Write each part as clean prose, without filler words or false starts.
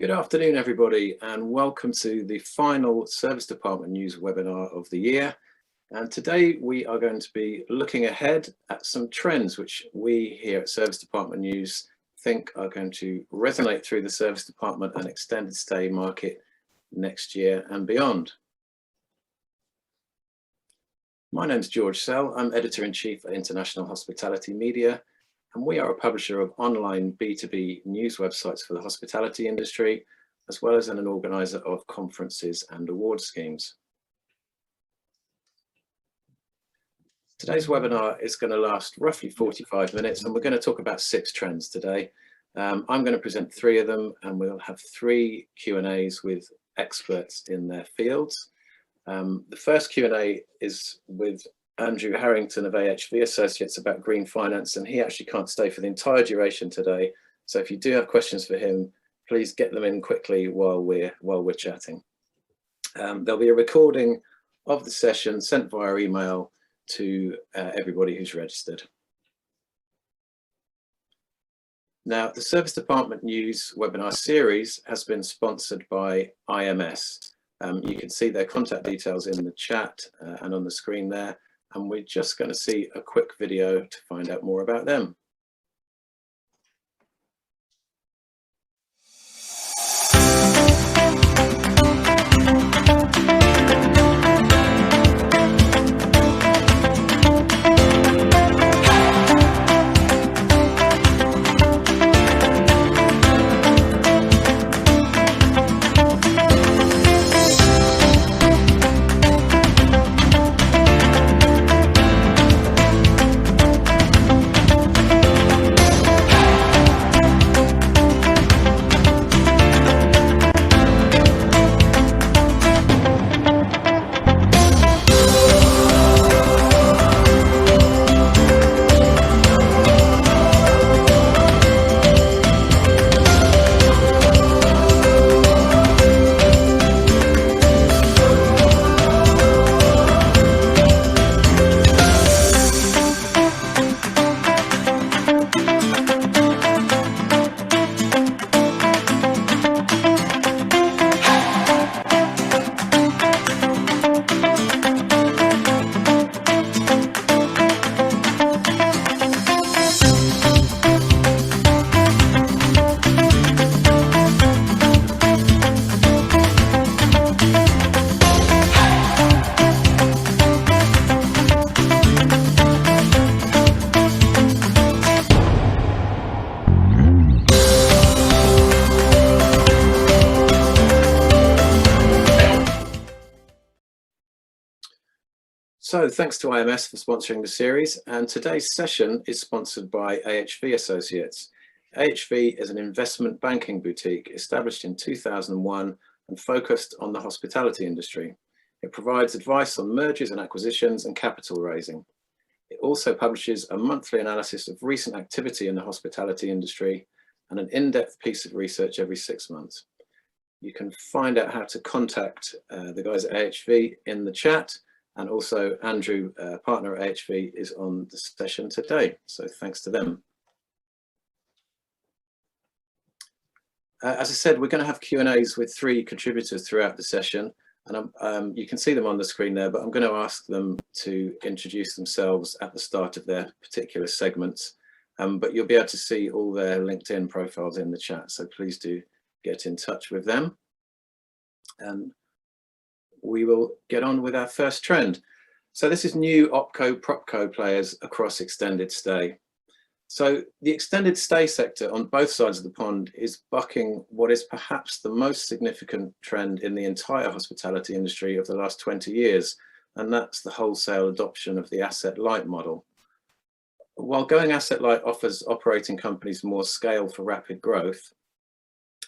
Good afternoon, everybody, and welcome to the final Service Department News webinar of the year. And today we are going to be looking ahead at some trends which we here at Service Department News think are going to resonate through the Service Department and extended stay market next year and beyond. My name's George Sell. I'm Editor-in-Chief at International Hospitality Media, and we are a publisher of online B2B news websites for the hospitality industry, as well as an organizer of conferences and award schemes. Today's webinar is going to last roughly 45 minutes, and we're going to talk about 6 trends today. I'm going to present 3 of them, and we'll have 3 Q&As with experts in their fields. The first Q&A is with Andrew Harrington of AHV Associates about green finance, and he actually can't stay for the entire duration today. So if you do have questions for him, please get them in quickly while we're chatting. There'll be a recording of the session sent via email to everybody who's registered. Now, the Service Department News webinar series has been sponsored by IMS. You can see their contact details in the chat and on the screen there. And we're just going to see a quick video to find out more about them. So thanks to IMS for sponsoring the series, and today's session is sponsored by AHV Associates. AHV is an investment banking boutique established in 2001 and focused on the hospitality industry. It provides advice on mergers and acquisitions and capital raising. It also publishes a monthly analysis of recent activity in the hospitality industry and an in-depth piece of research every 6 months. You can find out how to contact the guys at AHV in the chat. And also Andrew, partner at AHV, is on the session today. So thanks to them. As I said, we're going to have Q&As with 3 contributors throughout the session. And you can see them on the screen there, but I'm going to ask them to introduce themselves at the start of their particular segments. But you'll be able to see all their LinkedIn profiles in the chat. So please do get in touch with them. And we will get on with our first trend. So this is new opco, propco players across extended stay. So the extended stay sector on both sides of the pond is bucking what is perhaps the most significant trend in the entire hospitality industry of the last 20 years, and that's the wholesale adoption of the asset-light model. While going asset-light offers operating companies more scale for rapid growth,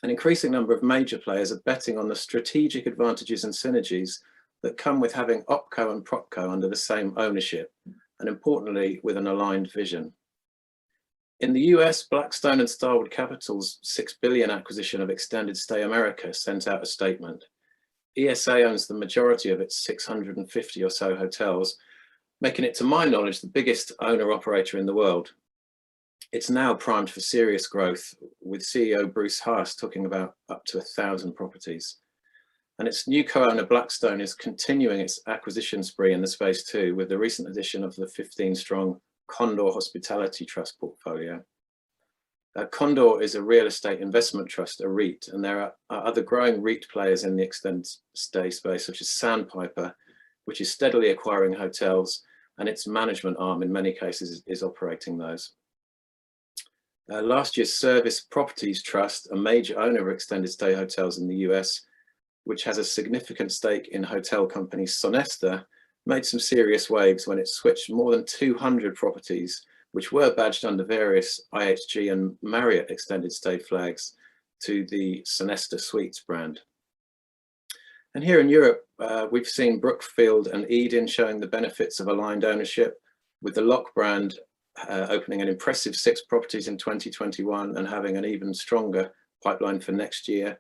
an increasing number of major players are betting on the strategic advantages and synergies that come with having opco and propco under the same ownership, and importantly, with an aligned vision. In the US, Blackstone and Starwood Capital's $6 billion acquisition of Extended Stay America sent out a statement. ESA owns the majority of its 650 or so hotels, making it, to my knowledge, the biggest owner-operator in the world. It's now primed for serious growth, with CEO Bruce Haas talking about up to 1,000 properties. And its new co-owner Blackstone is continuing its acquisition spree in the space too, with the recent addition of the 15-strong Condor Hospitality Trust portfolio. Condor is a real estate investment trust, a REIT, and there are other growing REIT players in the extended stay space, such as Sandpiper, which is steadily acquiring hotels, and its management arm in many cases is operating those. Last year's Service Properties Trust, a major owner of extended stay hotels in the US, which has a significant stake in hotel company Sonesta, made some serious waves when it switched more than 200 properties, which were badged under various IHG and Marriott extended stay flags, to the Sonesta Suites brand. And here in Europe, we've seen Brookfield and Eden showing the benefits of aligned ownership, with the Lock brand opening an impressive 6 properties in 2021 and having an even stronger pipeline for next year.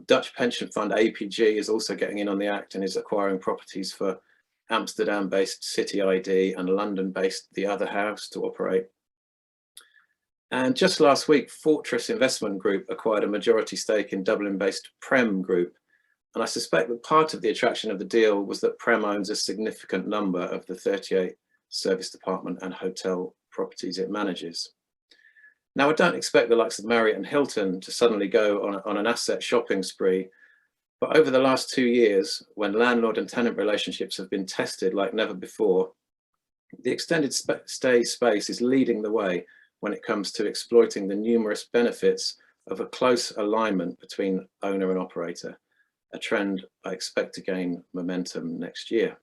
Dutch pension fund APG is also getting in on the act and is acquiring properties for Amsterdam-based City ID and London-based The Other House to operate. And just last week, Fortress Investment Group acquired a majority stake in Dublin-based Prem Group. And I suspect that part of the attraction of the deal was that Prem owns a significant number of the 38 service department and hotel properties it manages. Now, I don't expect the likes of Marriott and Hilton to suddenly go on an asset shopping spree, but over the last 2 years, when landlord and tenant relationships have been tested like never before, the extended stay space is leading the way when it comes to exploiting the numerous benefits of a close alignment between owner and operator, a trend I expect to gain momentum next year.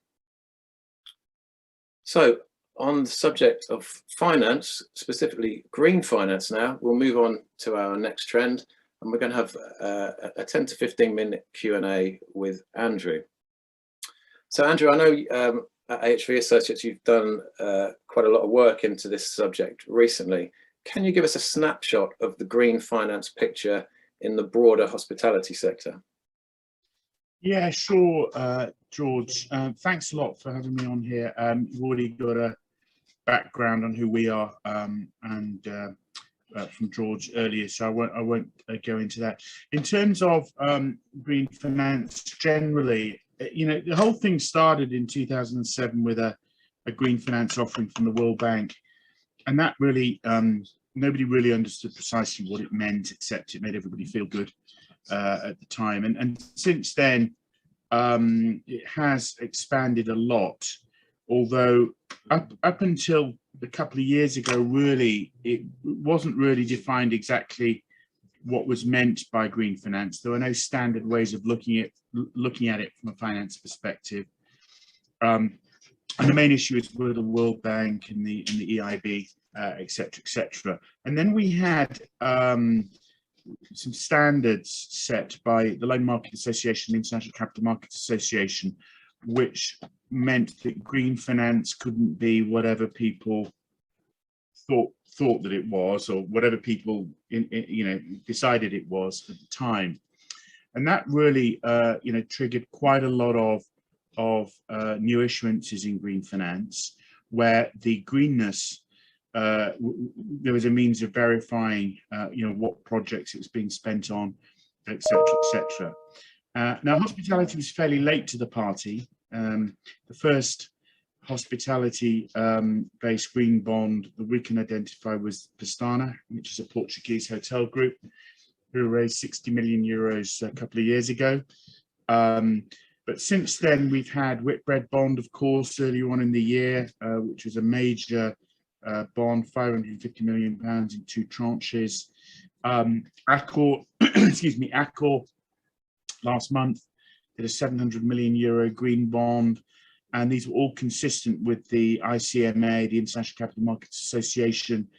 So, on the subject of finance, specifically green finance now, we'll move on to our next trend, and we're going to have a 10 to 15 minute Q&A with Andrew. So Andrew, I know at HV Associates you've done quite a lot of work into this subject recently. Can you give us a snapshot of the green finance picture in the broader hospitality sector? Yeah, sure, George. Thanks a lot for having me on here. You've already got a background on who we are from George earlier, so I won't go into that. In terms of green finance generally, you know, the whole thing started in 2007 with a green finance offering from the World Bank, and that really nobody really understood precisely what it meant, except it made everybody feel good at the time. And since then, it has expanded a lot. Although up until a couple of years ago, really, it wasn't really defined exactly what was meant by green finance. There were no standard ways of looking at it from a finance perspective. And the main issue is with the World Bank and the EIB, etc., etc. And then we had some standards set by the Loan Market Association, the International Capital Markets Association, which meant that green finance couldn't be whatever people thought that it was, or whatever people decided it was at the time. And that really triggered quite a lot of new issuances in green finance, where the greenness, there was a means of verifying what projects it was being spent on, etc., etc. Now, hospitality was fairly late to the party. The first hospitality-based green bond that we can identify was Pestana, which is a Portuguese hotel group who raised 60 million euros a couple of years ago. But since then, we've had Whitbread Bond, of course, earlier on in the year, which was a major bond, £550 million in 2 tranches. Accor, Accor last month did a €700 million green bond, and these were all consistent with the ICMA, the International Capital Markets Association,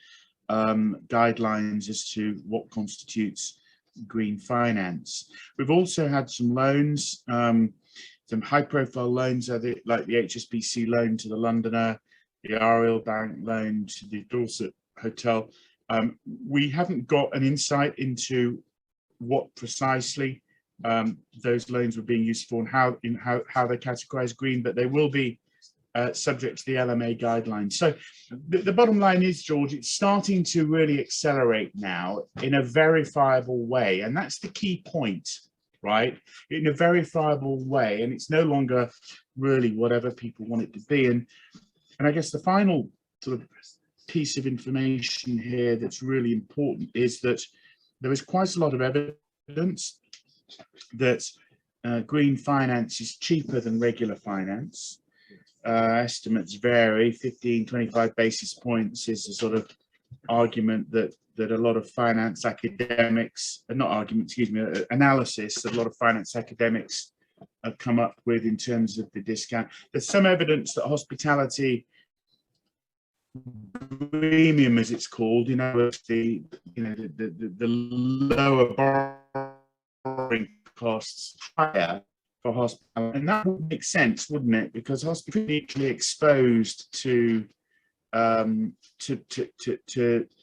guidelines as to what constitutes green finance. We've also had some loans, some high-profile loans, like the HSBC loan to the Londoner, the Ariel Bank loan to the Dorset Hotel. We haven't got an insight into what precisely those loans were being used for and how they're categorized green, but they will be subject to the LMA guidelines. So the bottom line is, George, it's starting to really accelerate now in a verifiable way. And that's the key point, right? In a verifiable way. And it's no longer really whatever people want it to be. And I guess the final sort of piece of information here that's really important is that there is quite a lot of evidence that green finance is cheaper than regular finance. Estimates vary. 15, 25 basis points is the sort of argument that a lot of finance academics, not argument, excuse me, analysis that a lot of finance academics have come up with in terms of the discount. There's some evidence that hospitality premium, as it's called, the lower borrowing costs higher for hospitality, and that would make sense, wouldn't it? Because hospitality is exposed to the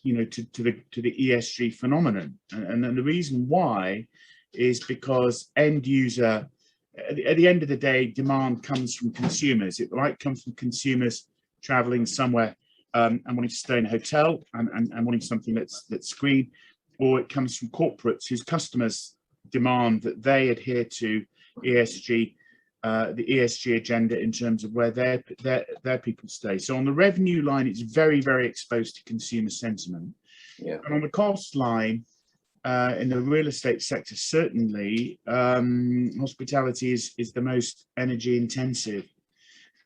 ESG phenomenon, and the reason why is because end user, at the end of the day, demand comes from consumers. It might come from consumers traveling somewhere and wanting to stay in a hotel and wanting something that's green, or it comes from corporates whose customers demand that they adhere to ESG, the ESG agenda in terms of where their people stay. So on the revenue line, it's very, very exposed to consumer sentiment. Yeah. And on the cost line, in the real estate sector, certainly, hospitality is the most energy intensive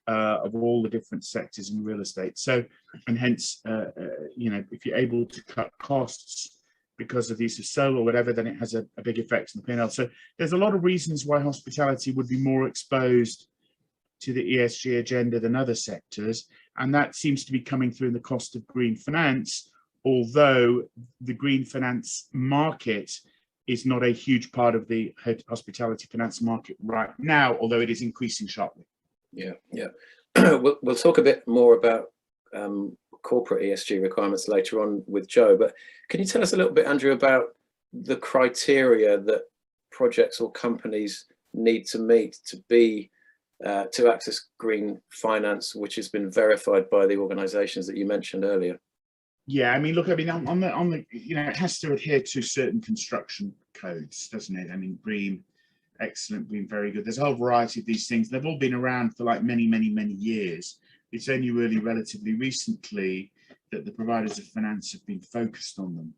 of all the different sectors in real estate. So, and hence, if you're able to cut costs because of the use of solar or whatever, then it has a big effect on the P&L. So there's a lot of reasons why hospitality would be more exposed to the ESG agenda than other sectors. And that seems to be coming through in the cost of green finance, although the green finance market is not a huge part of the hospitality finance market right now, although it is increasing sharply. Yeah, yeah. We'll talk a bit more about corporate ESG requirements later on with Joe, but can you tell us a little bit, Andrew, about the criteria that projects or companies need to meet to be to access green finance, which has been verified by the organisations that you mentioned earlier? Yeah, I mean, look, I mean, on the it has to adhere to certain construction codes, doesn't it? I mean, BREEAM, excellent, BREEAM, very good. There's a whole variety of these things. They've all been around for like many, many, many years. It's only really relatively recently that the providers of finance have been focused on them.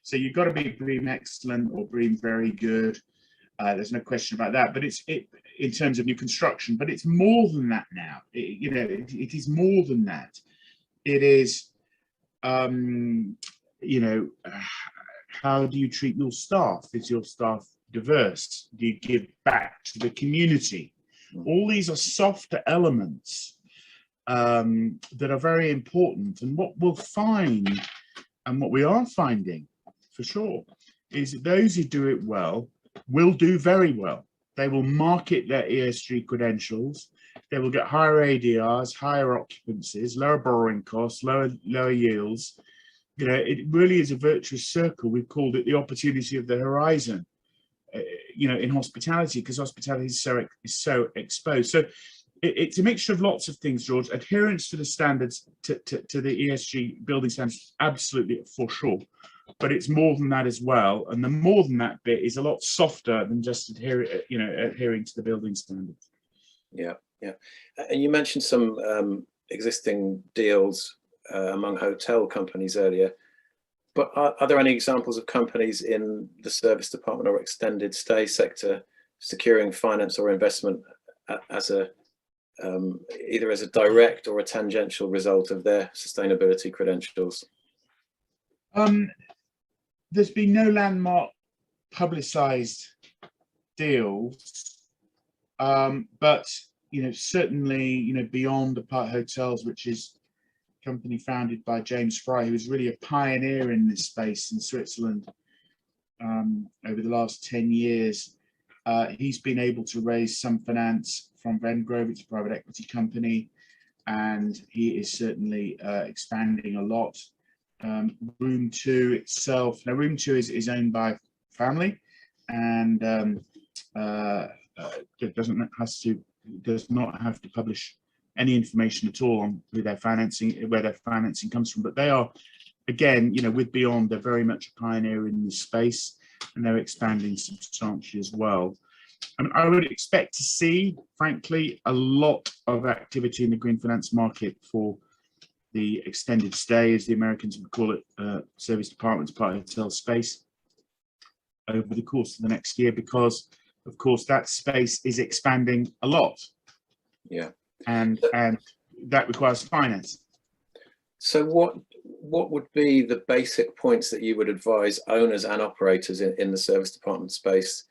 So you've got to be BREEAM excellent or BREEAM very good. There's no question about that. But it's in terms of new construction. But it's more than that now. It is more than that. It is, how do you treat your staff? Is your staff diverse? Do you give back to the community? All these are softer elements that are very important. And what we'll find, and what we are finding for sure, is that those who do it well will do very well. They will market their ESG credentials. They will get higher ADRs, higher occupancies, lower borrowing costs, lower yields. It really is a virtuous circle. We've called it the opportunity of the horizon, in hospitality, because hospitality is so exposed. So it's a mixture of lots of things, George. Adherence to the standards, to the ESG building standards, absolutely, for sure. But it's more than that as well. And the more than that bit is a lot softer than just adhering to the building standards. Yeah, yeah. And you mentioned some existing deals among hotel companies earlier. But are there any examples of companies in the service department or extended stay sector securing finance or investment as either as a direct or a tangential result of their sustainability credentials? There's been no landmark publicised deals, but certainly beyond Apart Hotels, which is a company founded by James Fry, who is really a pioneer in this space in Switzerland over the last 10 years. He's been able to raise some finance from Vengrove, it's a private equity company, and he is certainly expanding a lot. Room 2 itself, now Room 2 is owned by family, and it does not have to publish any information at all on where their financing comes from. But they are, again, with Beyond, they're very much a pioneer in this space, and they're expanding substantially as well. And I would expect to see, frankly, a lot of activity in the green finance market for the extended stay, as the Americans would call it, service departments, part hotel space, over the course of the next year, because, of course, that space is expanding a lot. Yeah. And that requires finance. So what would be the basic points that you would advise owners and operators in the service department space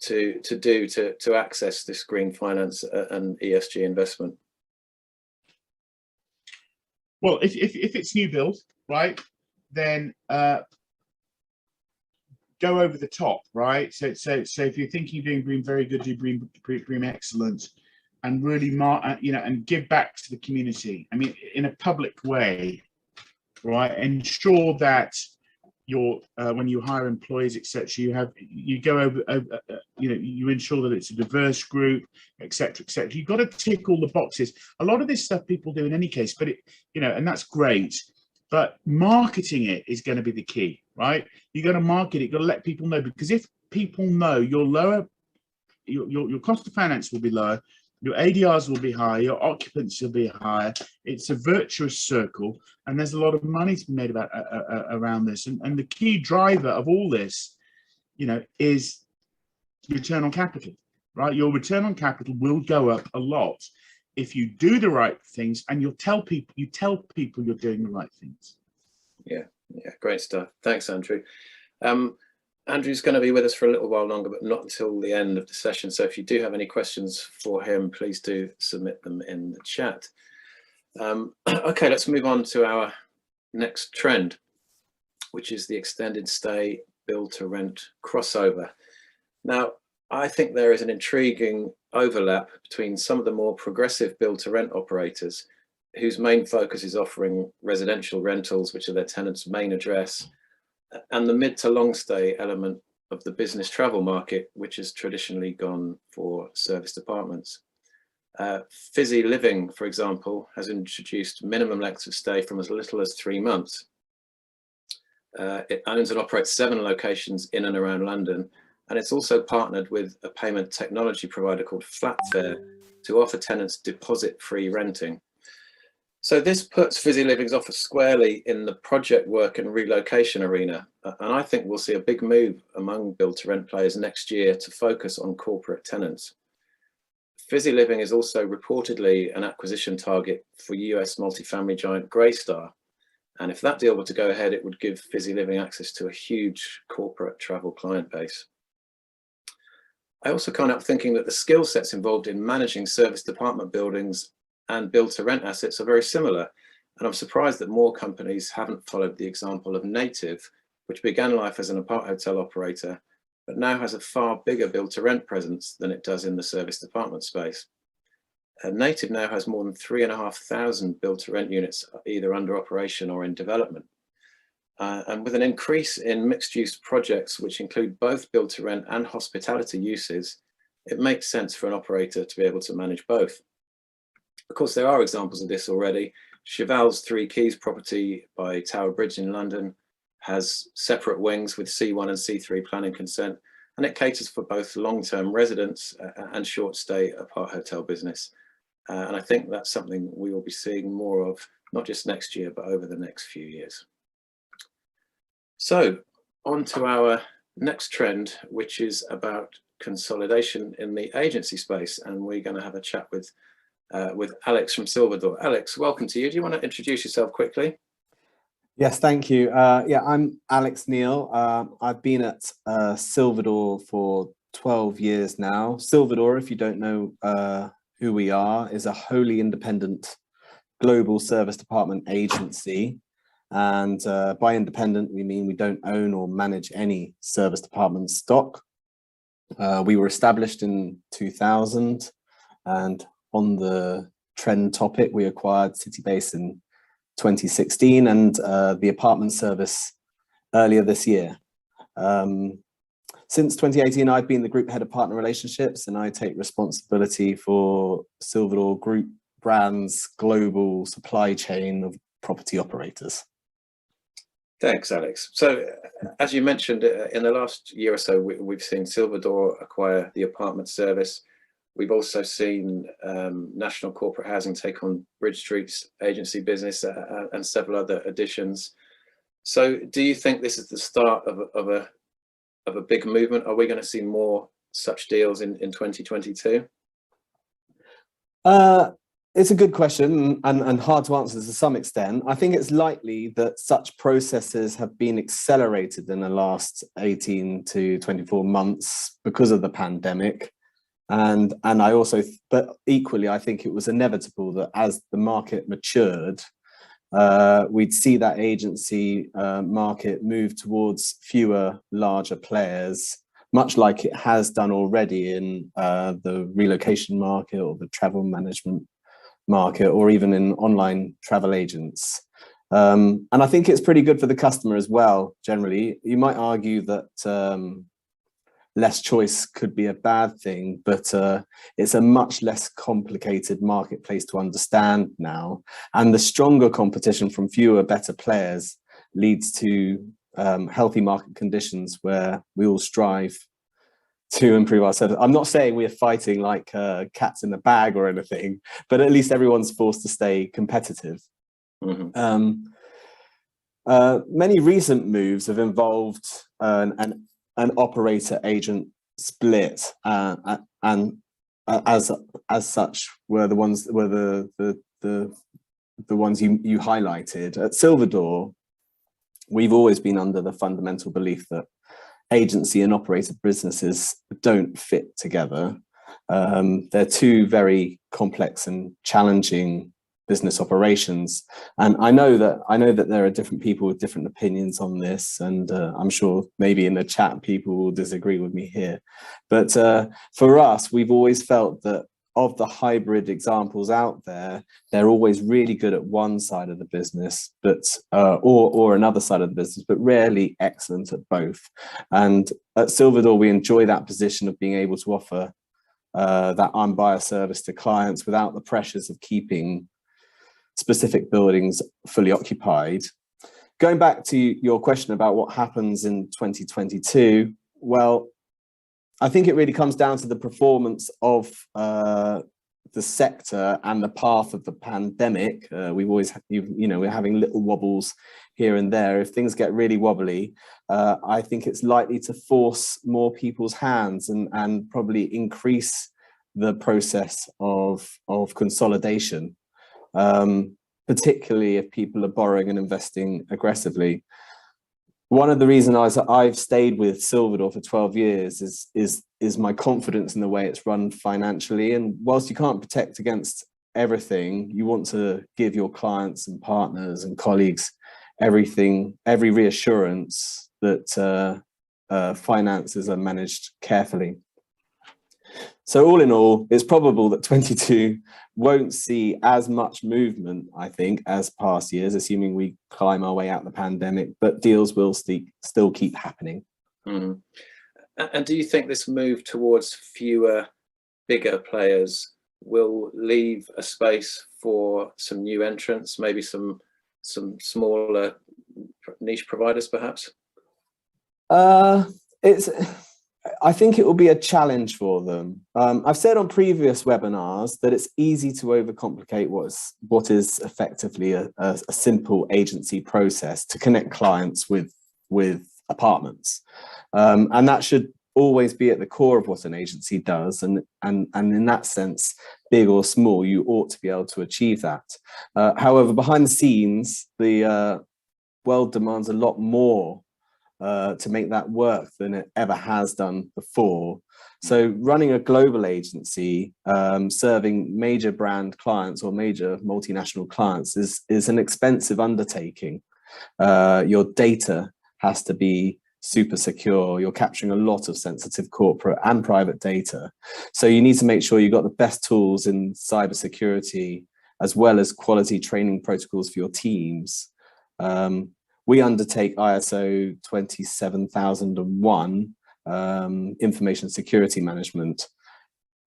to do to access this green finance and ESG investment? Well, if it's new build, right, then go over the top, right? So if you're thinking of doing green very good, do green excellent, and really and give back to the community. I mean, in a public way, right? Ensure that when you hire employees, etc., you go over, you ensure that it's a diverse group, etc., etc. You've got to tick all the boxes. A lot of this stuff people do in any case, but and that's great. But marketing it is going to be the key, right? You're going to market it. You've got to let people know, because if people know your cost of finance will be lower, your ADRs will be higher, your occupancy will be higher. It's a virtuous circle, and there's a lot of money to be made around this. And the key driver of all this, is return on capital, right? Your return on capital will go up a lot if you do the right things, and you tell people you're doing the right things. Yeah, great stuff. Thanks, Andrew. Andrew's going to be with us for a little while longer, but not until the end of the session. So if you do have any questions for him, please do submit them in the chat. Okay, let's move on to our next trend, which is the extended stay build to rent crossover. Now, I think there is an intriguing overlap between some of the more progressive build to rent operators whose main focus is offering residential rentals, which are their tenants' main address, and the mid to long stay element of the business travel market, which has traditionally gone for service departments. Fizzy Living, for example, has introduced minimum lengths of stay from as little as 3 months. It owns and operates 7 locations in and around London, and it's also partnered with a payment technology provider called Flatfare to offer tenants deposit-free renting. So this puts Fizzy Living's offer squarely in the project work and relocation arena, and I think we'll see a big move among build-to-rent players next year to focus on corporate tenants. Fizzy Living is also reportedly an acquisition target for US multifamily giant Greystar, and if that deal were to go ahead, it would give Fizzy Living access to a huge corporate travel client base. I also can't help thinking that the skill sets involved in managing service department buildings and build-to-rent assets are very similar, and I'm surprised that more companies haven't followed the example of Native, which began life as an apart hotel operator, but now has a far bigger build-to-rent presence than it does in the service department space. Native now has more than 3,500 build-to-rent units either under operation or in development. And with an increase in mixed-use projects, which include both build-to-rent and hospitality uses, it makes sense for an operator to be able to manage both. Of course, there are examples of this already. Cheval's Three Keys property by Tower Bridge in London has separate wings with C1 and C3 planning consent, and it caters for both long-term residents and short-stay apart hotel business. And I think that's something we will be seeing more of, not just next year, but over the next few years. So on to our next trend, which is about consolidation in the agency space, and we're going to have a chat with Alex from Silverdor. Alex, welcome to you. Do you want to introduce yourself quickly? Yes, thank you. Yeah, I'm Alex Neale. I've been at Silverdor for 12 years now. Silverdor, if you don't know who we are, is a wholly independent global service department agency. And by independent, we mean we don't own or manage any service department stock. We were established in 2000, and on the trend topic, we acquired Citybase in 2016 and the apartment service earlier this year. Since 2018, I've been the group head of partner relationships, and I take responsibility for Silverdor group brand's global supply chain of property operators. Thanks, Alex. So, as you mentioned, in the last year or so, we've seen Silverdor acquire the apartment service. We've also seen National Corporate Housing take on Bridge Street's agency business and several other additions. So, do you think this is the start of a big movement? Are we going to see more such deals in 2022? It's a good question and hard to answer to some extent. I think it's likely that such processes have been accelerated in the last 18 to 24 months because of the pandemic. And I also, but equally, I think it was inevitable that as the market matured, we'd see that agency market move towards fewer larger players, much like it has done already in the relocation market or the travel management market, or even in online travel agents. And I think it's pretty good for the customer as well, generally. You might argue that less choice could be a bad thing, but it's a much less complicated marketplace to understand now. And the stronger competition from fewer, better players leads to healthy market conditions where we all strive to improve our service. I'm not saying we're fighting like cats in the bag or anything, but at least everyone's forced to stay competitive. Mm-hmm. Many recent moves have involved an operator agent split, and as such were the ones the ones you highlighted. At Silverdor, we've always been under the fundamental belief that agency and operator businesses don't fit together. They're two very complex and challenging business operations, and I know that there are different people with different opinions on this, and I'm sure maybe in the chat people will disagree with me here. But for us, we've always felt that of the hybrid examples out there, they're always really good at one side of the business, but or another side of the business, but rarely excellent at both. And at Silverdor, we enjoy that position of being able to offer that unbiased service to clients without the pressures of keeping specific buildings fully occupied. Going back to your question about what happens in 2022, well, I think it really comes down to the performance of the sector and the path of the pandemic. We've always, we're having little wobbles here and there. If things get really wobbly, I think it's likely to force more people's hands and probably increase the process of consolidation, particularly if people are borrowing and investing aggressively. One of the reasons I've stayed with Silverdor for 12 years is my confidence in the way it's run financially. And whilst you can't protect against everything, you want to give your clients and partners and colleagues every reassurance that finances are managed carefully. So all in all, it's probable that 22 won't see as much movement, I think, as past years, assuming we climb our way out of the pandemic, but deals will still keep happening. Mm. And do you think this move towards fewer, bigger players will leave a space for some new entrants, maybe some smaller niche providers, perhaps? I think it will be a challenge for them. I've said on previous webinars that it's easy to overcomplicate what is effectively a simple agency process to connect clients with apartments, and that should always be at the core of what an agency does. And in that sense, big or small, you ought to be able to achieve that. However, behind the scenes, the world demands a lot more to make that work than it ever has done before. So running a global agency, serving major brand clients or major multinational clients is an expensive undertaking. Your data has to be super secure. You're capturing a lot of sensitive corporate and private data. So you need to make sure you've got the best tools in cybersecurity, as well as quality training protocols for your teams. We undertake ISO 27001 information security management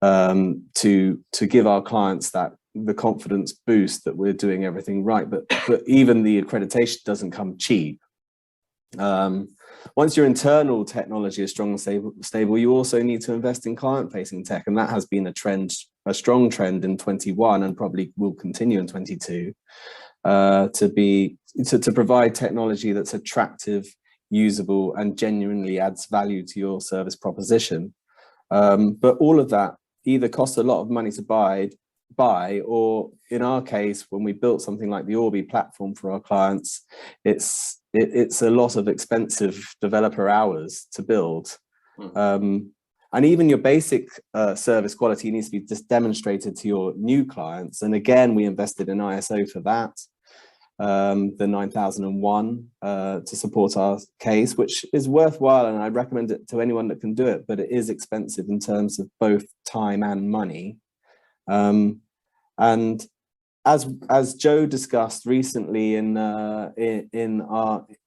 to give our clients that the confidence boost that we're doing everything right. But even the accreditation doesn't come cheap. Once your internal technology is strong and stable, you also need to invest in client-facing tech, and that has been a strong trend in 21, and probably will continue in 22, to provide technology that's attractive, usable, and genuinely adds value to your service proposition. But all of that either costs a lot of money to buy, or in our case, when we built something like the Orbi platform for our clients, it's a lot of expensive developer hours to build. And even your basic service quality needs to be just demonstrated to your new clients. And again, we invested in ISO for that, the 9001, to support our case, which is worthwhile, and I recommend it to anyone that can do it, but it is expensive in terms of both time and money. And as Joe discussed recently in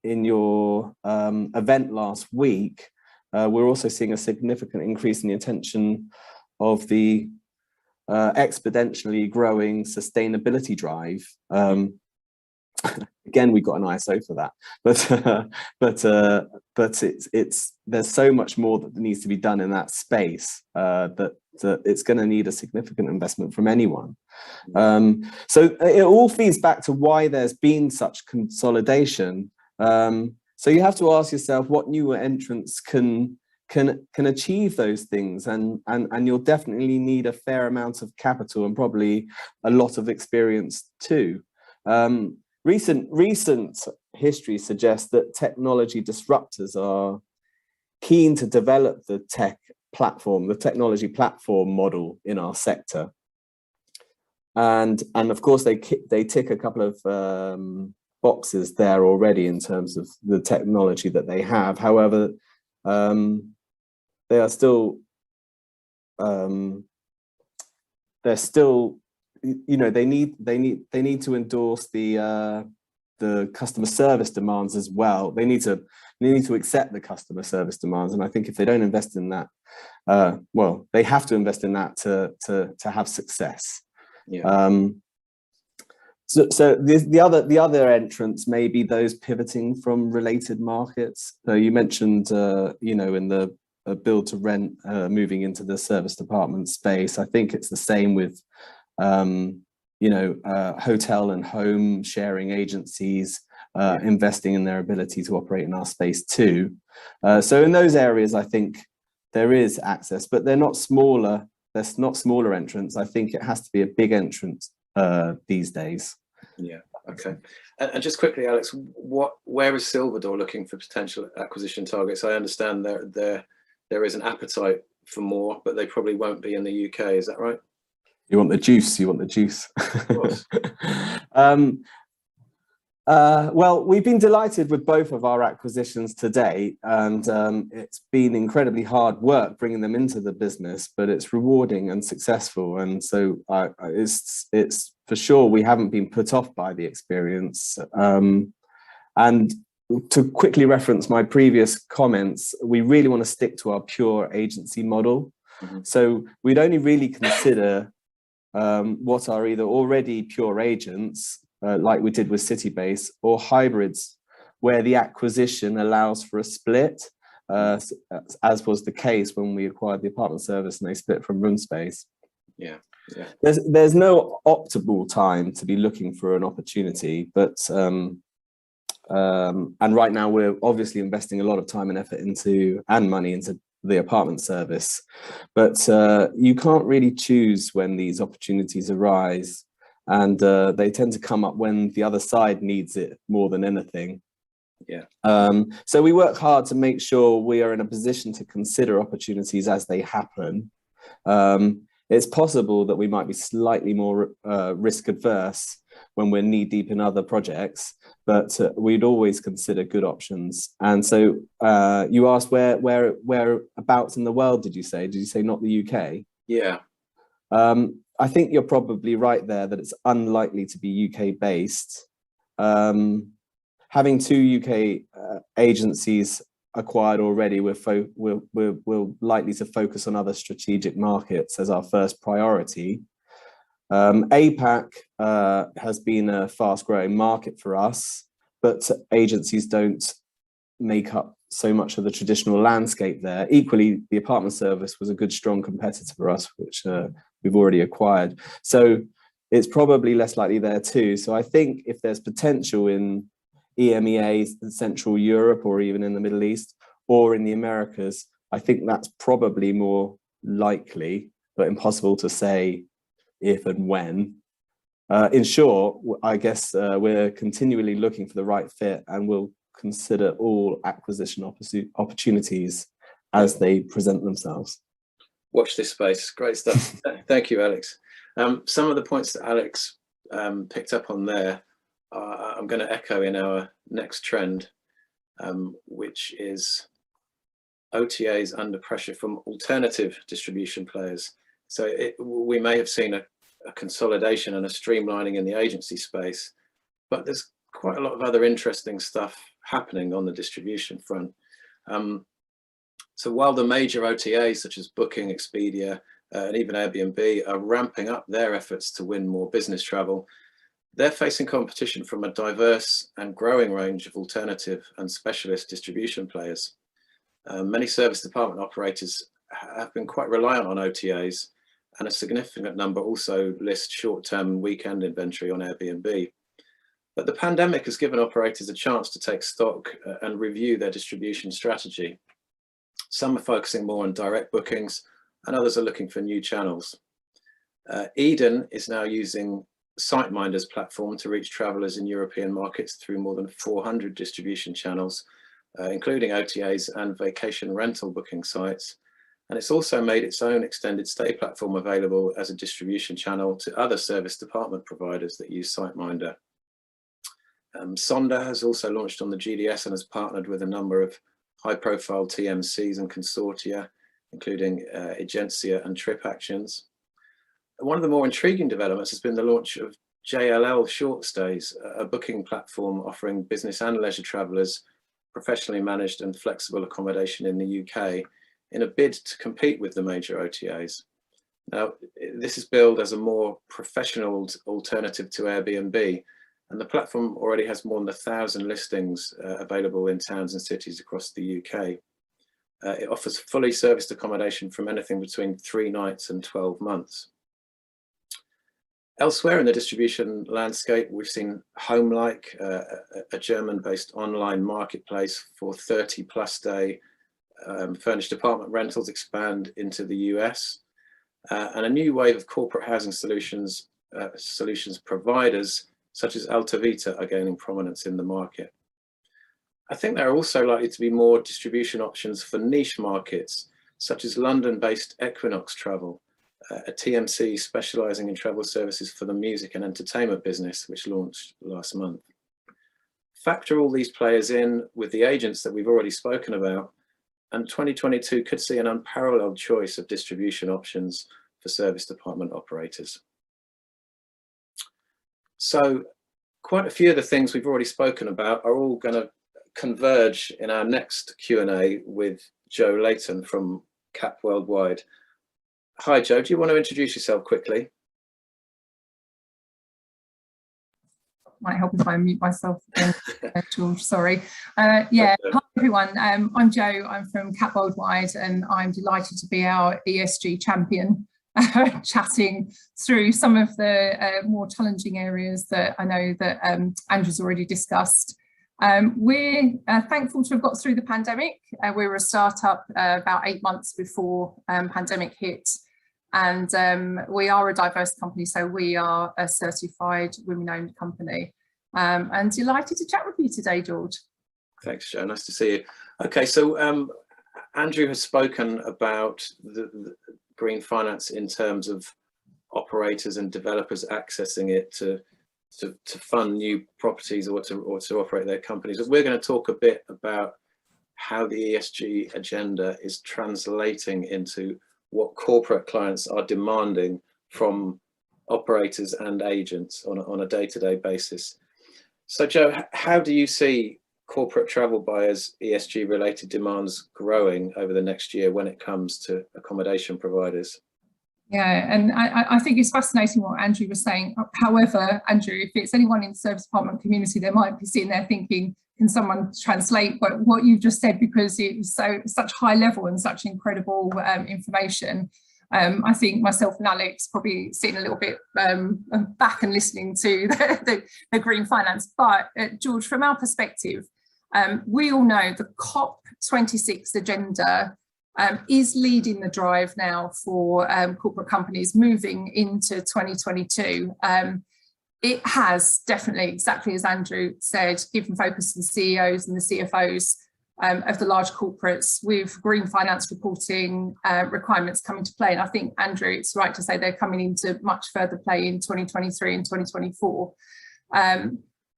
your event last week, we're also seeing a significant increase in the attention of the exponentially growing sustainability drive. Again, we got an ISO for that, but there's so much more that needs to be done in that space, that it's going to need a significant investment from anyone. So it all feeds back to why there's been such consolidation. So you have to ask yourself what newer entrants can achieve those things, and you'll definitely need a fair amount of capital and probably a lot of experience too. Recent history suggests that technology disruptors are keen to develop the technology platform model in our sector, and of course they tick a couple of boxes there already in terms of the technology that they have. However, they are still they need to endorse the customer service demands as well. They need to accept the customer service demands, and I think if they don't invest in that, well, they have to invest in that to have success. So the other entrants may be those pivoting from related markets. So you mentioned in the build to rent, moving into the service department space. I think it's the same with hotel and home sharing agencies investing in their ability to operate in our space too. So in those areas, I think there is access, but they're not smaller. There's not smaller entrants. I think it has to be a big entrant these days. Yeah. Okay. And just quickly, Alex, where is Silverdor looking for potential acquisition targets? I understand there is an appetite for more, but they probably won't be in the UK. Is that right? You want the juice. You want the juice. Of course. Well, we've been delighted with both of our acquisitions to date, and it's been incredibly hard work bringing them into the business, but it's rewarding and successful. And so it's for sure we haven't been put off by the experience. And to quickly reference my previous comments, we really want to stick to our pure agency model. So we'd only really consider what are either already pure agents, like we did with Citybase, or hybrids, where the acquisition allows for a split, as was the case when we acquired the apartment service and they split from room space. Yeah. There's no optimal time to be looking for an opportunity, but and right now we're obviously investing a lot of time and effort and money into the apartment service, but you can't really choose when these opportunities arise, and they tend to come up when the other side needs it more than anything. So we work hard to make sure we are in a position to consider opportunities as they happen. It's possible that we might be slightly more risk adverse when we're knee deep in other projects, but we'd always consider good options. And so you asked whereabouts in the world did you say not the UK? Yeah. I think you're probably right there that it's unlikely to be UK based. Having two UK agencies acquired already, we're likely to focus on other strategic markets as our first priority. APAC has been a fast-growing market for us, but agencies don't make up so much of the traditional landscape there. Equally, the apartment service was a good, strong competitor for us, which we've already acquired. So it's probably less likely there too. So I think if there's potential in EMEA, Central Europe, or even in the Middle East, or in the Americas, I think that's probably more likely, but impossible to say if and when. In short, I guess we're continually looking for the right fit, and we'll consider all acquisition opportunities as they present themselves. Watch this space. Great stuff. Thank you, Alex. Some of the points that Alex picked up on there, I'm going to echo in our next trend, which is OTAs under pressure from alternative distribution players. So we may have seen a consolidation and a streamlining in the agency space, but there's quite a lot of other interesting stuff happening on the distribution front. So while the major OTAs such as Booking, Expedia, and even Airbnb are ramping up their efforts to win more business travel, they're facing competition from a diverse and growing range of alternative and specialist distribution players. Many service department operators have been quite reliant on OTAs, and a significant number also list short-term weekend inventory on Airbnb. But the pandemic has given operators a chance to take stock and review their distribution strategy. Some are focusing more on direct bookings, and others are looking for new channels. Eden is now using SiteMinder's platform to reach travelers in European markets through more than 400 distribution channels, including OTAs and vacation rental booking sites. And it's also made its own extended stay platform available as a distribution channel to other service department providers that use SiteMinder. Sonda has also launched on the GDS and has partnered with a number of high-profile TMCs and consortia, including Agencia and Trip Actions. One of the more intriguing developments has been the launch of JLL Short Stays, a booking platform offering business and leisure travellers professionally managed and flexible accommodation in the UK in a bid to compete with the major OTAs. Now, this is billed as a more professional alternative to Airbnb, and the platform already has more than 1,000 listings available in towns and cities across the UK. It offers fully serviced accommodation from anything between 3 nights and 12 months. Elsewhere in the distribution landscape, we've seen Homelike, a German-based online marketplace for 30+ day furnished apartment rentals, expand into the US, and a new wave of corporate housing solutions providers such as Alta Vita are gaining prominence in the market. I think there are also likely to be more distribution options for niche markets, such as London-based Equinox Travel, a TMC specialising in travel services for the music and entertainment business, which launched last month. Factor all these players in with the agents that we've already spoken about, and 2022 could see an unparalleled choice of distribution options for service department operators. So quite a few of the things we've already spoken about are all going to converge in our next Q&A with Joe Layton from CAP Worldwide. Hi Joe, do you want to introduce yourself quickly? Might help if I mute myself again, George, sorry. Yeah, hi everyone, I'm Joe, I'm from CAP Worldwide, and I'm delighted to be our ESG champion, chatting through some of the more challenging areas that I know that Andrew's already discussed. We're thankful to have got through the pandemic. We were a startup about 8 months before pandemic hit. And we are a diverse company, so we are a certified women-owned company. And delighted to chat with you today, George. Thanks, Jo. Nice to see you. Okay, so Andrew has spoken about the green finance in terms of operators and developers accessing it to fund new properties or to operate their companies. We're going to talk a bit about how the ESG agenda is translating into what corporate clients are demanding from operators and agents on a day-to-day basis. So Joe, how do you see corporate travel buyers' ESG related demands growing over the next year when it comes to accommodation providers? Yeah, and I think it's fascinating what Andrew was saying. However, Andrew, if it's anyone in the service department community, they might be sitting there thinking, can someone translate what you've just said, because it was such high level and such incredible information. I think myself and Alex probably sitting a little bit back and listening to the green finance. But George, from our perspective, we all know the COP26 agenda is leading the drive now for corporate companies moving into 2022. It has definitely, exactly as Andrew said, given focus to the CEOs and the CFOs of the large corporates, with green finance reporting requirements coming to play. And I think, Andrew, it's right to say they're coming into much further play in 2023 and 2024.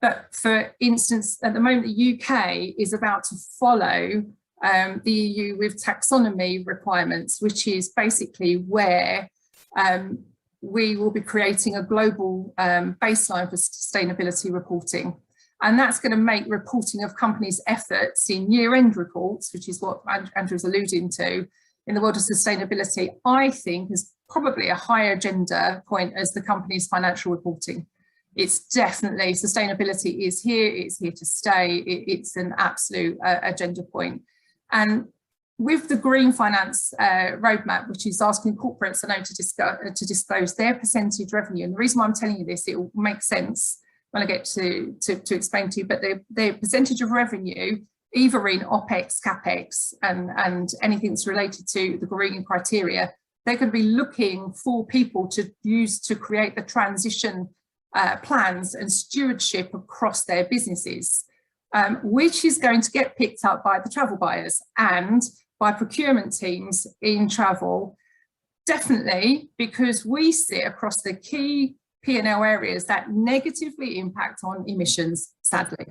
But for instance, at the moment, the UK is about to follow the EU with taxonomy requirements, which is basically where we will be creating a global baseline for sustainability reporting. And that's going to make reporting of companies' efforts in year-end reports, which is what Andrew's alluding to, in the world of sustainability, I think is probably a higher agenda point as the company's financial reporting. It's definitely, sustainability is here, it's here to stay, it's an absolute agenda point. And with the green finance roadmap, which is asking corporates to disclose their percentage revenue, and the reason why I'm telling you this, it will make sense when I get to explain to you, but the percentage of revenue, either in OPEX, CAPEX, and anything that's related to the green criteria, they're going to be looking for people to use to create the transition plans and stewardship across their businesses, which is going to get picked up by the travel buyers and by procurement teams in travel, definitely, because we sit across the key P&L areas that negatively impact on emissions, sadly,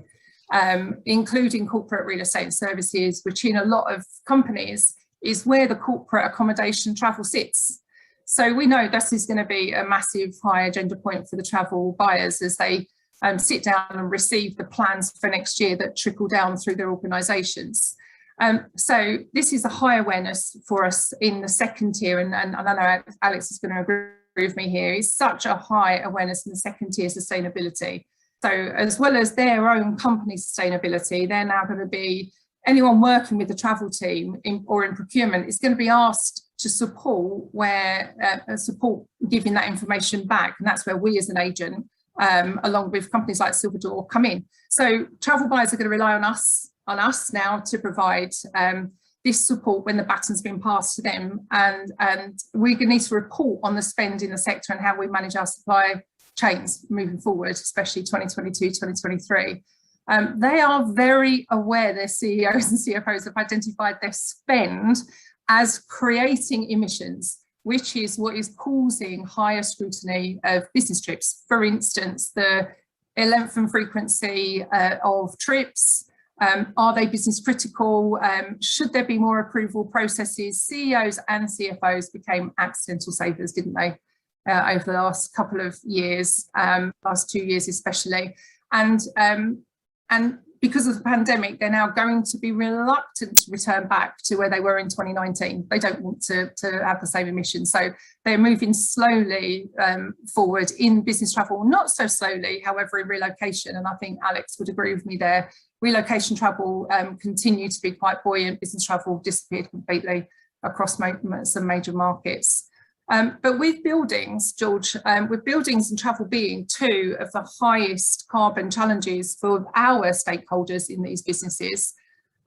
including corporate real estate services, which in a lot of companies is where the corporate accommodation travel sits. So we know this is going to be a massive high agenda point for the travel buyers as they sit down and receive the plans for next year that trickle down through their organisations. So this is a high awareness for us in the second tier, and I know Alex is going to agree with me here, is such a high awareness in the second tier sustainability. So as well as their own company sustainability, they're now going to be, anyone working with the travel team or in procurement is going to be asked to support giving that information back, and that's where we as an agent, along with companies like Silverdor, come in. So travel buyers are going to rely on us now to provide this support when the baton's been passed to them, and we're going to need to report on the spend in the sector and how we manage our supply chains moving forward, especially 2022, 2023. They are very aware, their CEOs and CFOs have identified their spend as creating emissions, which is what is causing higher scrutiny of business trips. For instance, the length and frequency of trips. Are they business critical? Should there be more approval processes? CEOs and CFOs became accidental savers, didn't they, over the last couple of years, last 2 years especially. And because of the pandemic, they're now going to be reluctant to return back to where they were in 2019. They don't want to have the same emissions. So they're moving slowly forward in business travel, not so slowly, however, in relocation. And I think Alex would agree with me there. Relocation travel continued to be quite buoyant. Business travel disappeared completely across some major markets. But with buildings, George, with buildings and travel being two of the highest carbon challenges for our stakeholders in these businesses,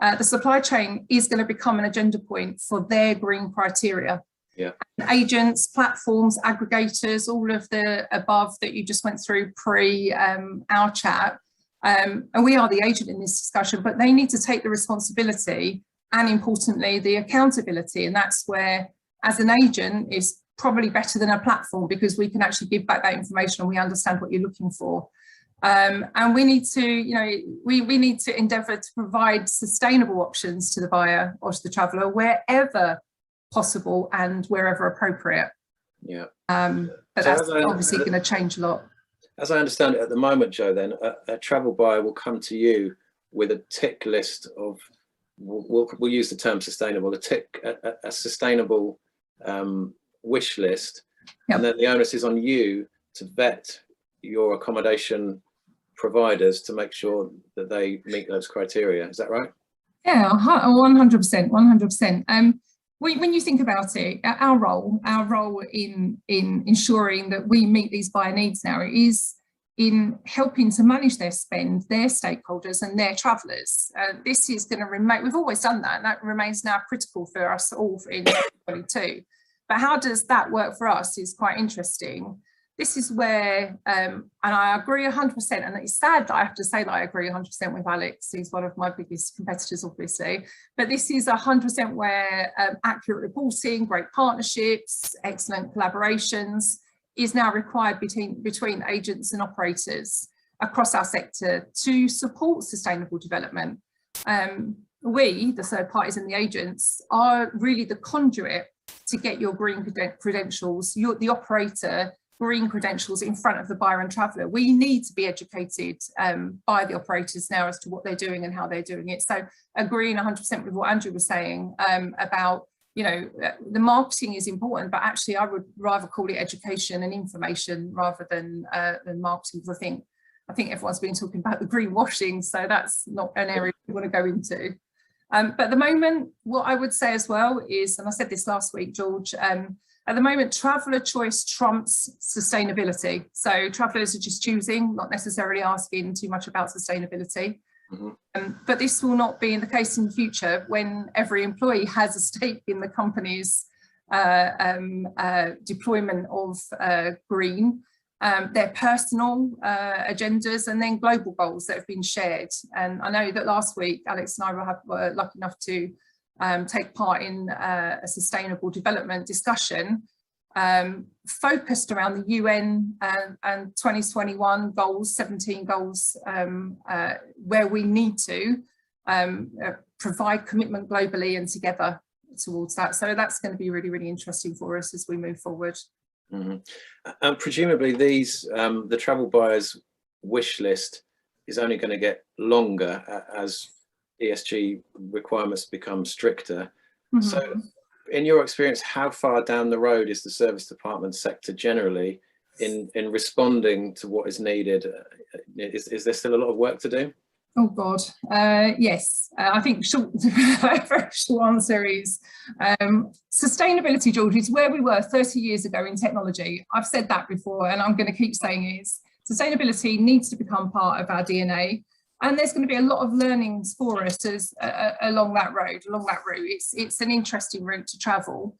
the supply chain is going to become an agenda point for their green criteria. Yeah. Agents, platforms, aggregators, all of the above that you just went through pre our chat. And we are the agent in this discussion, but they need to take the responsibility and, importantly, the accountability. And that's where, as an agent, is probably better than a platform, because we can actually give back that information and we understand what you're looking for. And we need to, we need to endeavour to provide sustainable options to the buyer or to the traveller wherever possible and wherever appropriate. Yeah. But that's obviously going to change a lot. As I understand it at the moment, Joe, then a travel buyer will come to you with a tick list of, we'll use the term sustainable, a sustainable wish list, Yep. and then the onus is on you to vet your accommodation providers to make sure that they meet those criteria. Is that right? Yeah, 100%, 100%. When you think about it, our role in ensuring that we meet these buyer needs now is in helping to manage their spend, their stakeholders and their travellers. This is going to remain, we've always done that, and that remains now critical for us all in 2022. But how does that work for us is quite interesting. This is where, and I agree 100%, and it's sad that I have to say that I agree 100% with Alex. He's one of my biggest competitors, obviously, but this is 100% where accurate reporting, great partnerships, excellent collaborations is now required between agents and operators across our sector to support sustainable development. We, the third parties and the agents, are really the conduit to get your green credentials, the operator green credentials in front of the buyer and traveller. We need to be educated by the operators now as to what they're doing and how they're doing it. So agreeing 100% with what Andrew was saying about, you know, the marketing is important, but actually I would rather call it education and information rather than marketing. Because I think everyone's been talking about the greenwashing, so that's not an area we want to go into. But at the moment, what I would say as well is, and I said this last week, George, at the moment, traveller choice trumps sustainability. So travellers are just choosing, not necessarily asking too much about sustainability. Mm-hmm. But this will not be the case in the future when every employee has a stake in the company's deployment of green, their personal agendas, and then global goals that have been shared. And I know that last week, Alex and I were lucky enough to take part in a sustainable development discussion focused around the UN and 2021 goals, 17 goals, where we need to provide commitment globally and together towards that. So that's going to be really, really interesting for us as we move forward. Mm-hmm. And presumably these, the travel buyers wish list is only going to get longer as ESG requirements become stricter. Mm-hmm. So in your experience, how far down the road is the service department sector generally in responding to what is needed? Is there still a lot of work to do? Oh God, yes. I think very short answer is sustainability, George, is where we were 30 years ago in technology. I've said that before, and I'm going to keep saying is sustainability needs to become part of our DNA. And there's going to be a lot of learnings for us as along that route. It's an interesting route to travel,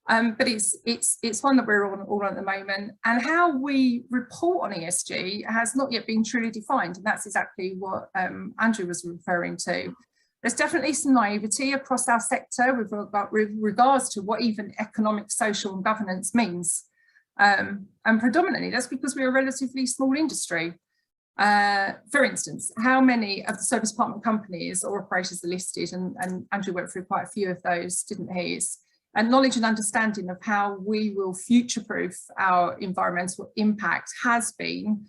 but it's one that we're on all at the moment. And how we report on ESG has not yet been truly defined, and that's exactly what Andrew was referring to. There's definitely some naivety across our sector with regards to what even economic, social, and governance means, and predominantly that's because we're a relatively small industry. For instance, how many of the service department companies or operators are listed, and Andrew went through quite a few of those, didn't he? And knowledge and understanding of how we will future-proof our environmental impact has been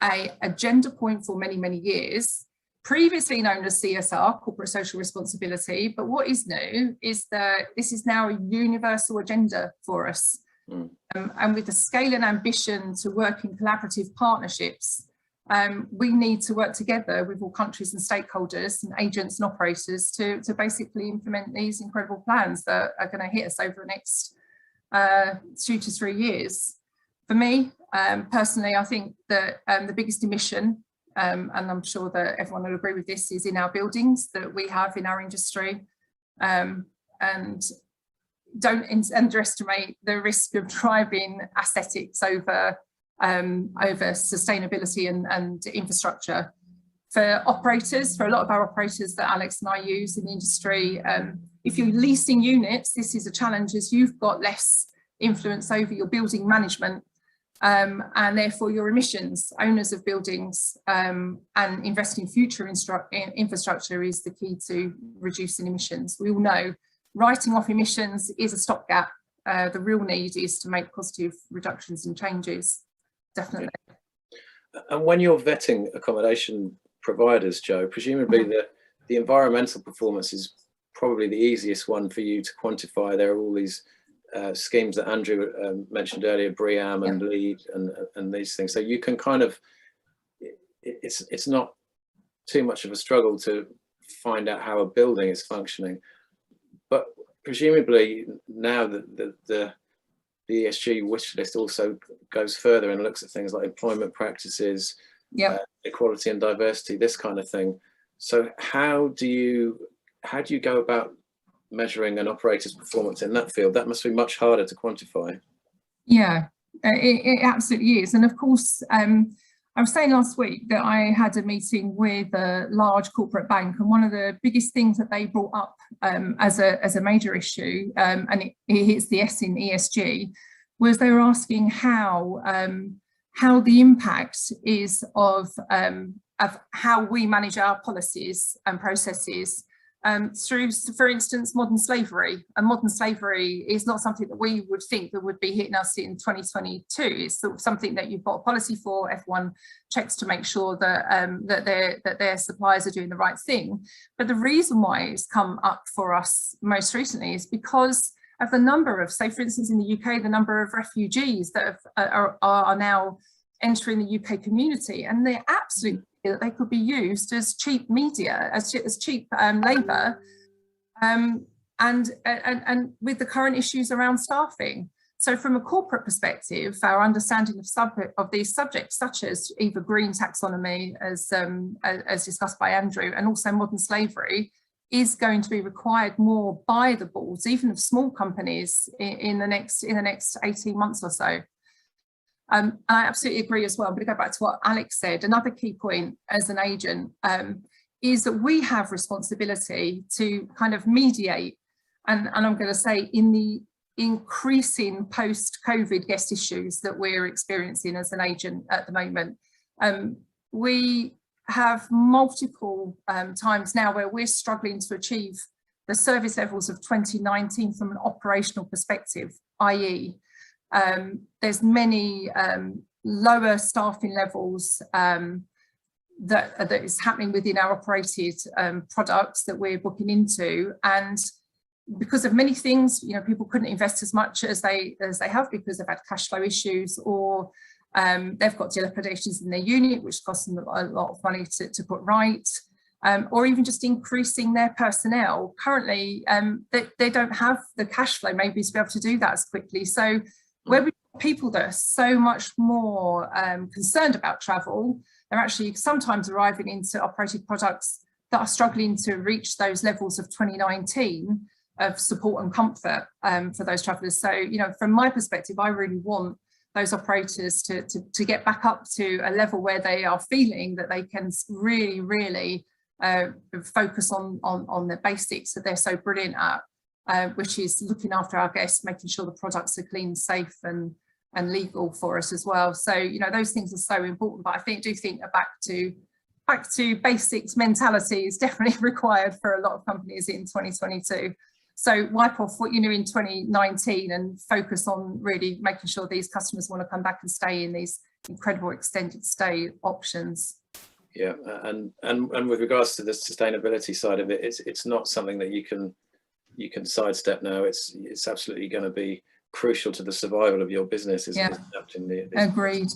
an agenda point for many, many years, previously known as CSR, corporate social responsibility. But what is new is that this is now a universal agenda for us. And with the scale and ambition to work in collaborative partnerships, we need to work together with all countries and stakeholders and agents and operators to basically implement these incredible plans that are going to hit us over the next 2 to 3 years. For me, personally, I think that the biggest emission, and I'm sure that everyone will agree with this, is in our buildings that we have in our industry. And don't underestimate the risk of driving aesthetics over sustainability and infrastructure. For operators, for a lot of our operators that Alex and I use in the industry, if you're leasing units, this is a challenge as you've got less influence over your building management and therefore your emissions. Owners of buildings and investing in future infrastructure is the key to reducing emissions. We all know writing off emissions is a stopgap. The real need is to make positive reductions and changes. Definitely. And when you're vetting accommodation providers, Joe, presumably the environmental performance is probably the easiest one for you to quantify. There are all these schemes that Andrew mentioned earlier, BREEAM and LEED and these things. So you can kind of, it's not too much of a struggle to find out how a building is functioning. But presumably now that the ESG wish list also goes further and looks at things like employment practices, equality and diversity, this kind of thing. So how do you go about measuring an operator's performance in that field? That must be much harder to quantify. Yeah, it absolutely is. And of course, I was saying last week that I had a meeting with a large corporate bank, and one of the biggest things that they brought up as a major issue, and it hits the S in ESG, was they were asking how the impact is of how we manage our policies and processes through, for instance, modern slavery. And modern slavery is not something that we would think that would be hitting us in 2022. It's sort of something that you've got a policy for. Everyone checks to make sure that their suppliers are doing the right thing. But the reason why it's come up for us most recently is because of the number of, say, for instance, in the UK, the number of refugees that are now entering the UK community, and they're absolutely that they could be used as cheap media, as cheap labour, and with the current issues around staffing. So from a corporate perspective, our understanding of these subjects, such as either green taxonomy, as discussed by Andrew, and also modern slavery, is going to be required more by the boards, even of small companies, in the next 18 months or so. I absolutely agree as well. I'm going to go back to what Alex said. Another key point as an agent is that we have responsibility to kind of mediate, and I'm going to say, in the increasing post-COVID guest issues that we're experiencing as an agent at the moment. We have multiple times now where we're struggling to achieve the service levels of 2019 from an operational perspective, i.e. there's many lower staffing levels that is happening within our operated products that we're booking into, and because of many things, you know, people couldn't invest as much as they have because they've had cash flow issues, or they've got dilapidations in their unit which costs them a lot of money to put right, or even just increasing their personnel. Currently they don't have the cash flow maybe to be able to do that as quickly. So where we have people that are so much more concerned about travel, they're actually sometimes arriving into operated products that are struggling to reach those levels of 2019 of support and comfort for those travellers. So, you know, from my perspective, I really want those operators to get back up to a level where they are feeling that they can really focus on the basics that they're so brilliant at, which is looking after our guests, making sure the products are clean, safe and legal for us as well. So, you know, those things are so important, but I do think a back to basics mentality is definitely required for a lot of companies in 2022. So wipe off what you knew in 2019 and focus on really making sure these customers want to come back and stay in these incredible extended stay options. Yeah, and with regards to the sustainability side of it, it's not something that you can sidestep now. It's absolutely going to be crucial to the survival of your business. Agreed.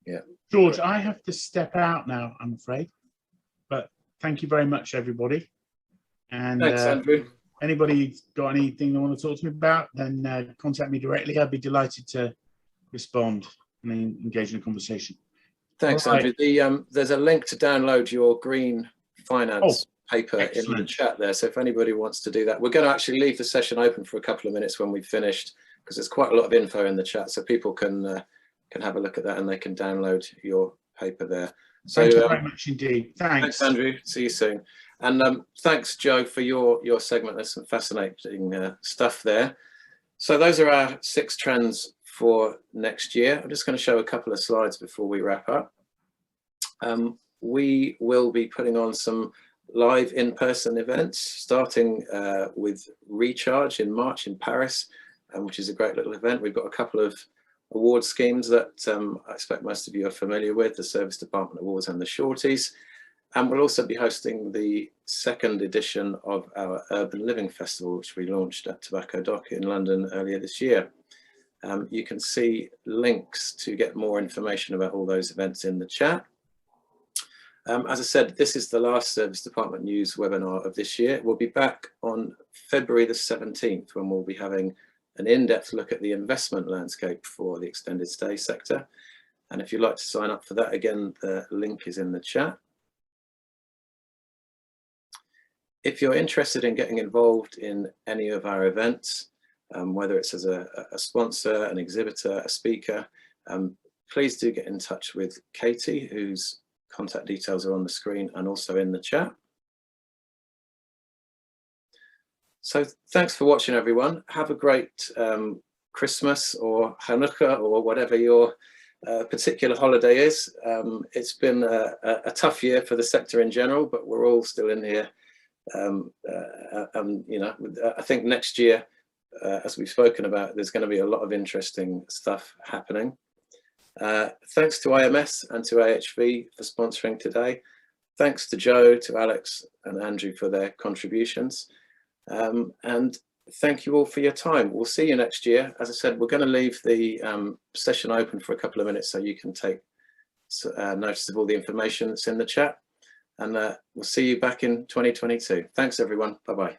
Yeah. George, I have to step out now, I'm afraid. But thank you very much, everybody. And thanks, Andrew. Anybody got anything they want to talk to me about, then contact me directly. I'd be delighted to respond and engage in a conversation. Thanks, Andrew. There's a link to download your green finance paper in the chat there. So if anybody wants to do that, we're going to actually leave the session open for a couple of minutes when we've finished, because there's quite a lot of info in the chat, so people can have a look at that and they can download your paper there. So thank you very much indeed. Thanks, Andrew. See you soon. And thanks, Joe, for your segment. There's some fascinating stuff there. So those are our 6 trends for next year. I'm just going to show a couple of slides before we wrap up. We will be putting on some live in-person events, starting with Recharge in March in Paris, which is a great little event. We've got a couple of award schemes that I expect most of you are familiar with, the Service Department Awards and the Shorties. And we'll also be hosting the second edition of our Urban Living Festival, which we launched at Tobacco Dock in London earlier this year. You can see links to get more information about all those events in the chat. As I said, this is the last Service Department News webinar of this year. We'll be back on February the 17th when we'll be having an in-depth look at the investment landscape for the extended stay sector. And if you'd like to sign up for that, again, the link is in the chat. If you're interested in getting involved in any of our events, whether it's as a sponsor, an exhibitor, a speaker, please do get in touch with Katie, whose contact details are on the screen and also in the chat. So thanks for watching, everyone. Have a great Christmas or Hanukkah or whatever your particular holiday is. It's been a tough year for the sector in general, but we're all still in here. You know, I think next year, as we've spoken about, there's going to be a lot of interesting stuff happening. Thanks to IMS and to AHV for sponsoring today. Thanks to Joe, to Alex and Andrew for their contributions. And thank you all for your time. We'll see you next year. As I said, we're going to leave the session open for a couple of minutes so you can take notice of all the information that's in the chat. And we'll see you back in 2022. Thanks, everyone. Bye-bye.